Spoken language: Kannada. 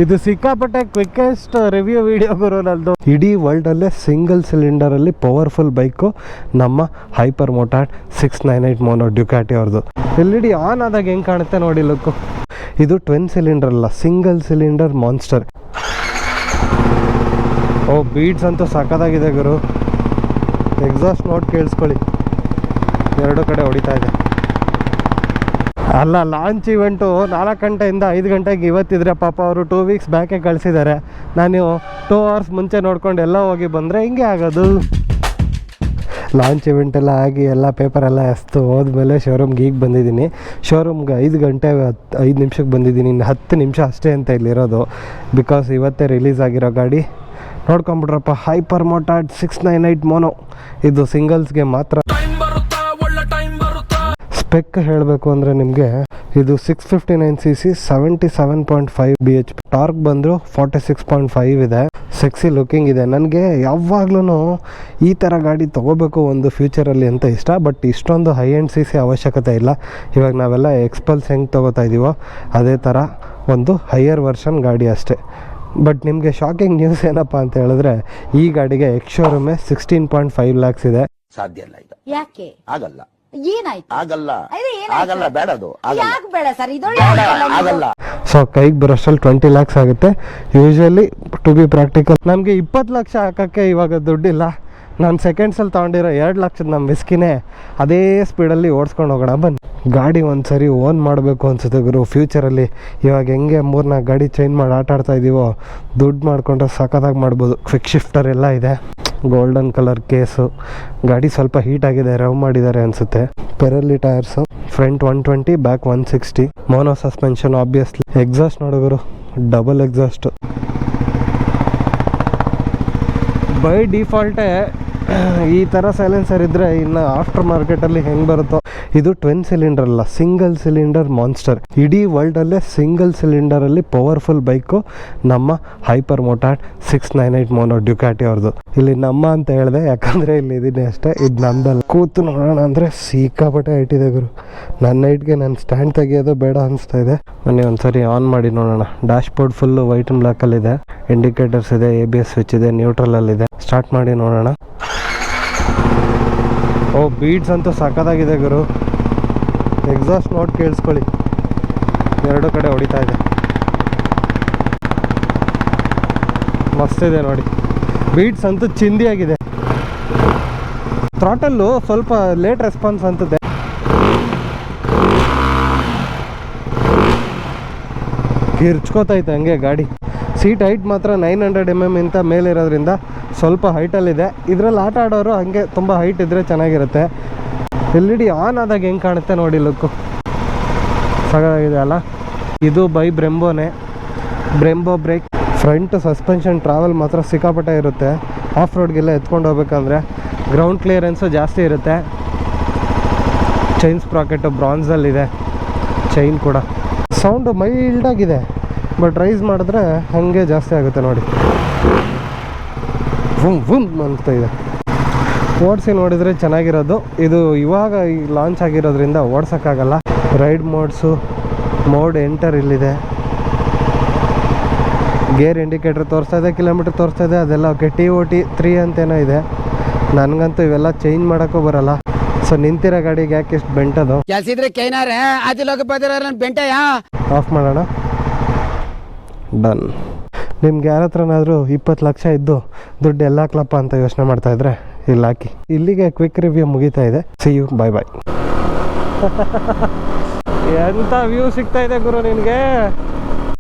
ಇದು ಸಿಕ್ಕಾಪಟ್ಟೆ ಕ್ವಿಕ್ಕೆಸ್ಟ್ ರಿವ್ಯೂ ವಿಡಿಯೋ ಗುರು ನಂದು. ಇಡೀ ವರ್ಲ್ಡಲ್ಲೇ ಸಿಂಗಲ್ ಸಿಲಿಂಡರಲ್ಲಿ ಪವರ್ಫುಲ್ ಬೈಕು ನಮ್ಮ ಹೈಪರ್ ಮೋಟಾರ್ಡ್ 698 ಮೋನೋ ಡ್ಯುಕಾಟಿ ಅವ್ರದ್ದು. ಎಲ್ ಆನ್ ಆದಾಗ ಹೆಂಗೆ ಕಾಣುತ್ತೆ ನೋಡಿ ಲುಕ್ಕು. ಇದು ಟ್ವಿನ್ ಸಿಲಿಂಡರ್ ಅಲ್ಲ, ಸಿಂಗಲ್ ಸಿಲಿಂಡರ್ ಮಾನ್ಸ್ಟರ್. ಓ ಬೀಟ್ಸ್ ಅಂತೂ ಸಕ್ಕತ್ತಾಗಿದೆ ಗುರು. ಎಕ್ಸಾಸ್ಟ್ ನೋಟ್ ಕೇಳಿಸ್ಕೊಳ್ಳಿ, ಎರಡು ಕಡೆ ಹೊಡಿತಾ ಇದೆ. ಅಲ್ಲ, ಲಾಂಚ್ ಇವೆಂಟು 4 ಗಂಟೆಯಿಂದ 5 ಗಂಟೆಗೆ ಇವತ್ತಿದ್ರೆ ಪಾಪ ಅವರು 2 ವೀಕ್ಸ್ ಬ್ಯಾಕೆ ಕಳಿಸಿದ್ದಾರೆ. ನಾನು 2 ಅವರ್ಸ್ ಮುಂಚೆ ನೋಡ್ಕೊಂಡು ಎಲ್ಲ ಹೋಗಿ ಬಂದರೆ ಹಿಂಗೆ ಆಗೋದು. ಲಾಂಚ್ ಇವೆಂಟೆಲ್ಲ ಆಗಿ ಎಲ್ಲ ಪೇಪರೆಲ್ಲ ಎಸ್ತು ಹೋದ್ಮೇಲೆ ಶೋರೂಮ್ಗೆ ಈಗ ಬಂದಿದ್ದೀನಿ. ಶೋರೂಮ್ಗೆ 5 ಗಂಟೆ 5 ನಿಮಿಷಕ್ಕೆ ಬಂದಿದ್ದೀನಿ. ಇನ್ನು 10 ನಿಮಿಷ ಅಷ್ಟೇ ಅಂತ ಇಲ್ಲಿರೋದು. ಬಿಕಾಸ್ ಇವತ್ತೇ ರಿಲೀಸ್ ಆಗಿರೋ ಗಾಡಿ ನೋಡ್ಕೊಂಬಿಟ್ರಪ್ಪ. Hyper ಮೋಟಾರ್ಡ್ 698 mono. ಇದು ಸಿಂಗಲ್ಸ್ಗೆ ಮಾತ್ರ. ಸ್ಪೆಕ್ ಹೇಳಬೇಕು ಅಂದರೆ ನಿಮಗೆ ಇದು 659cc 77.5 BHP. ಟಾರ್ಕ್ ಬಂದರು 46.5 ಇದೆ. ಸೆಕ್ಸಿ ಲುಕಿಂಗ್ ಇದೆ. ನನಗೆ ಯಾವಾಗ್ಲೂ ಈ ಥರ ಗಾಡಿ ತೊಗೋಬೇಕು ಒಂದು ಫ್ಯೂಚರಲ್ಲಿ ಅಂತ ಇಷ್ಟ. ಬಟ್ ಇಷ್ಟೊಂದು ಹೈ ಎಂಡ್ CC ಅವಶ್ಯಕತೆ ಇಲ್ಲ. ಇವಾಗ ನಾವೆಲ್ಲ ಎಕ್ಸ್ಪಲ್ಸ್ ಹೆಂಗೆ ತೊಗೋತಾ ಇದ್ದೀವೋ ಅದೇ ಥರ ಒಂದು ಹೈಯರ್ ವರ್ಷನ್ ಗಾಡಿ ಅಷ್ಟೇ. ಬಟ್ ನಿಮಗೆ ಶಾಕಿಂಗ್ ನ್ಯೂಸ್ ಏನಪ್ಪ ಅಂತ ಹೇಳಿದ್ರೆ, ಈ ಗಾಡಿಗೆ ಎಕ್ಸ್-ಶೋರೂಮೇ 16.5 lakhs ಇದೆ. ಸಾಧ್ಯ ಇಲ್ಲ ಈಗ. ಯಾಕೆ ಆಗಲ್ಲ? ಏನಾಯ್ತು? ಆಗಲ್ಲ, ಆಗಲ್ಲ, ಬೇಡ ಅದು. ಯಾಕೆ ಬೇಡ ಸರ್? ಇದೊಳ್ಳೆ ಆಗಲ್ಲ. ಸೊ ಕೈಗೆ ಬರೋಷ್ಟಲ್ಲಿ 20 lakhs ಆಗುತ್ತೆ. ಯೂಶ್ವಲಿ ಟು ಬಿ ಪ್ರಾಕ್ಟಿಕಲ್ ನಮಗೆ 20 ಲಕ್ಷ ಹಾಕೋಕ್ಕೆ ಇವಾಗ ದುಡ್ಡಿಲ್ಲ. ನಾನು ಸೆಕೆಂಡ್ಸಲ್ಲಿ ತೊಗೊಂಡಿರೋ 2 ಲಕ್ಷದ ನಮ್ಮ ಮಿಸ್ಕಿನೇ ಅದೇ ಸ್ಪೀಡಲ್ಲಿ ಓಡಿಸ್ಕೊಂಡು ಹೋಗೋಣ ಬನ್ನಿ. ಗಾಡಿ ಒಂದು ಸರಿ ಓನ್ ಮಾಡಬೇಕು ಅನ್ಸುತ್ತೆ ಗುರು ಫ್ಯೂಚರಲ್ಲಿ. ಇವಾಗ ಹೆಂಗೆ 3-4 ಗಾಡಿ ಚೇಂಜ್ ಮಾಡಿ ಆಟ ಆಡ್ತಾ ಇದ್ದೀವೋ, ದುಡ್ಡು ಮಾಡಿಕೊಂಡ್ರೆ ಸಖತ್ತಾಗಿ ಮಾಡ್ಬೋದು. ಕ್ವಿಕ್ ಶಿಫ್ಟರ್ ಎಲ್ಲ ಇದೆ, ಗೋಲ್ಡನ್ ಕಲರ್ ಕೇಸು. ಗಾಡಿ ಸ್ವಲ್ಪ ಹೀಟ್ ಆಗಿದೆ, ರವ್ ಮಾಡಿದ್ದಾರೆ ಅನಿಸುತ್ತೆ. Pirelli tyres, front 120, back 160. Mono suspension obviously. Exhaust ನೋಡಿದ್ರು ಡಬಲ್ ಎಕ್ಸಾಸ್ಟ್. ಬೈ ಡಿಫಾಲ್ಟೇ ಈ ಥರ ಸೈಲೆನ್ಸರ್ ಇದ್ದರೆ ಇನ್ನು ಆಫ್ಟರ್ ಮಾರ್ಕೆಟಲ್ಲಿ ಹೆಂಗೆ ಬರುತ್ತೋ. ಇದು ಟ್ವಿನ್ ಸಿಲಿಂಡರ್ ಅಲ್ಲ, ಸಿಂಗಲ್ ಸಿಲಿಂಡರ್ ಮಾನ್ಸ್ಟರ್. ಇಡೀ ವರ್ಲ್ಡಲ್ಲೇ ಸಿಂಗಲ್ ಸಿಲಿಂಡರಲ್ಲಿ ಪವರ್ಫುಲ್ ಬೈಕು ನಮ್ಮ ಹೈಪರ್ ಮೋಟಾರ್ಡ್ 698 ಮೋನೋ ಡ್ಯುಕಾಟಿ ಅವ್ರದ್ದು. ಇಲ್ಲಿ ನಮ್ಮ ಅಂತ ಹೇಳಿದೆ ಯಾಕಂದರೆ ಇಲ್ಲಿ ಇದೀನಿ ಅಷ್ಟೇ. ಇದು ನಮ್ದಲ್ಲ. ಕೂತು ನೋಡೋಣ ಅಂದರೆ ಸಿಕ್ಕಾಪಟ್ಟೆ ಹೈಟ್ ಇದೆ ಗುರು. ನನ್ನ ಹೈಟ್ಗೆ ನಾನು ಸ್ಟ್ಯಾಂಡ್ ತೆಗಿಯೋದು ಬೇಡ ಅನಿಸ್ತಾ ಇದೆ. ಬನ್ನಿ ಒಂದ್ಸರಿ ಆನ್ ಮಾಡಿ ನೋಡೋಣ. Dashboard full white and ಬ್ಲ್ಯಾಕಲ್ಲಿದೆ. ಇಂಡಿಕೇಟರ್ಸ್ ಇದೆ, ABS ಸ್ವಿಚ್ ಇದೆ, ನ್ಯೂಟ್ರಲಲ್ಲಿದೆ. ಸ್ಟಾರ್ಟ್ ಮಾಡಿ ನೋಡೋಣ. ಓ ಬೀಟ್ಸ್ ಅಂತೂ ಸಕ್ಕತ್ತಾಗಿದೆ ಗುರು. ಎಕ್ಸಾಸ್ಟ್ ನೋಟ್ ಕೇಳಿಸ್ಕೊಳ್ಳಿ, ಎರಡು ಕಡೆ ಹೊಡಿತಾ ಇದೆ. ಮಸ್ತಿದೆ ನೋಡಿ. ಬೀಟ್ಸ್ ಅಂತೂ ಚಿಂದಿಯಾಗಿದೆ. ಥ್ರಾಟಲ್ಲು ಸ್ವಲ್ಪ ಲೇಟ್ ರೆಸ್ಪಾನ್ಸ್ ಅಂತದೆ. ಕಿರ್ಚ್ಕೋತೈತೆ ಹಂಗೆ ಗಾಡಿ. ಸೀಟ್ ಹೈಟ್ ಮಾತ್ರ 900 mm ಇಂತ ಮೇಲೆ ಇರೋದ್ರಿಂದ ಸ್ವಲ್ಪ ಹೈಟಲ್ಲಿದೆ. ಇದರಲ್ಲಿ ಆಟ ಆಡೋರು ಹಂಗೆ ತುಂಬ ಹೈಟ್ ಇದ್ದರೆ ಚೆನ್ನಾಗಿರುತ್ತೆ. LED ಆನ್ ಆದಾಗ ಹೆಂಗೆ ಕಾಣುತ್ತೆ ನೋಡಿ ಲುಕ್ಕು. ಸಾಕಾಗಿದೆ ಅಲ್ಲ. ಇದು ಬೈ ಬ್ರೆಂಬೋನೇ. Brembo brake. Front suspension travel ಮಾತ್ರ ಸಿಕ್ಕಾಪಟ್ಟೆ ಇರುತ್ತೆ. ಆಫ್ ರೋಡ್ಗೆಲ್ಲ ಎತ್ಕೊಂಡು ಹೋಗ್ಬೇಕಂದ್ರೆ ಗ್ರೌಂಡ್ ಕ್ಲಿಯರೆನ್ಸು ಜಾಸ್ತಿ ಇರುತ್ತೆ. ಚೈನ್ ಸ್ಪ್ರಾಕೆಟು ಬ್ರಾನ್ಸಲ್ಲಿದೆ. ಚೈನ್ ಕೂಡ ಸೌಂಡು ಮೈಲ್ಡಾಗಿದೆ. ಬಟ್ ರೈಸ್ ಮಾಡಿದ್ರೆ ಹಾಗೆ ಜಾಸ್ತಿ ಆಗುತ್ತೆ ನೋಡಿ. ವುಮ್ ವುಮ್ ಅಂತ ಇದೆ. ಓಡಿಸಿ ನೋಡಿದರೆ ಚೆನ್ನಾಗಿರೋದು. ಇದು ಇವಾಗ ಲಾಂಚ್ ಆಗಿರೋದ್ರಿಂದ ಓಡ್ಸೋಕ್ಕಾಗಲ್ಲ. ರೈಡ್ ಮೋಡ್ಸು, ಮೋಡ್ ಎಂಟರ್ ಇಲ್ಲಿದೆ. ಗೇರ್ ಇಂಡಿಕೇಟರ್ ತೋರಿಸ್ತಾ ಇದೆ, ಕಿಲೋಮೀಟ್ರ್ ತೋರಿಸ್ತಾ ಇದೆ. ಅದೆಲ್ಲ ಓಕೆ. TOT 3 ಅಂತೇನೋ ಇದೆ. ನನಗಂತೂ ಇವೆಲ್ಲ ಚೇಂಜ್ ಮಾಡೋಕ್ಕೂ ಬರೋಲ್ಲ. ಸೊ ನಿಂತಿರೋ ಗಾಡಿಗೆ ಯಾಕೆ ಇಷ್ಟು ಬೆಂಟದು? ಆಫ್ ಮಾಡೋಣ. ಡನ್. ನಿಮ್ಗೆ ಯಾರ ಹತ್ರನಾದರೂ 20 ಲಕ್ಷ ಇದ್ದು ದುಡ್ಡು ಎಲ್ಲ ಹಾಕ್ಲಪ್ಪ ಅಂತ ಯೋಚನೆ ಮಾಡ್ತಾ ಇದ್ರೆ ಇಲ್ಲಿ ಹಾಕಿ. ಇಲ್ಲಿಗೆ ಕ್ವಿಕ್ ರಿವ್ಯೂ ಮುಗಿತಾ ಇದೆ. ಸಿ ಯು, ಬಾಯ್ ಬಾಯ್. ಎಂಥ ವ್ಯೂ ಸಿಗ್ತಾ ಇದೆ ಗುರು ನಿನಗೆ.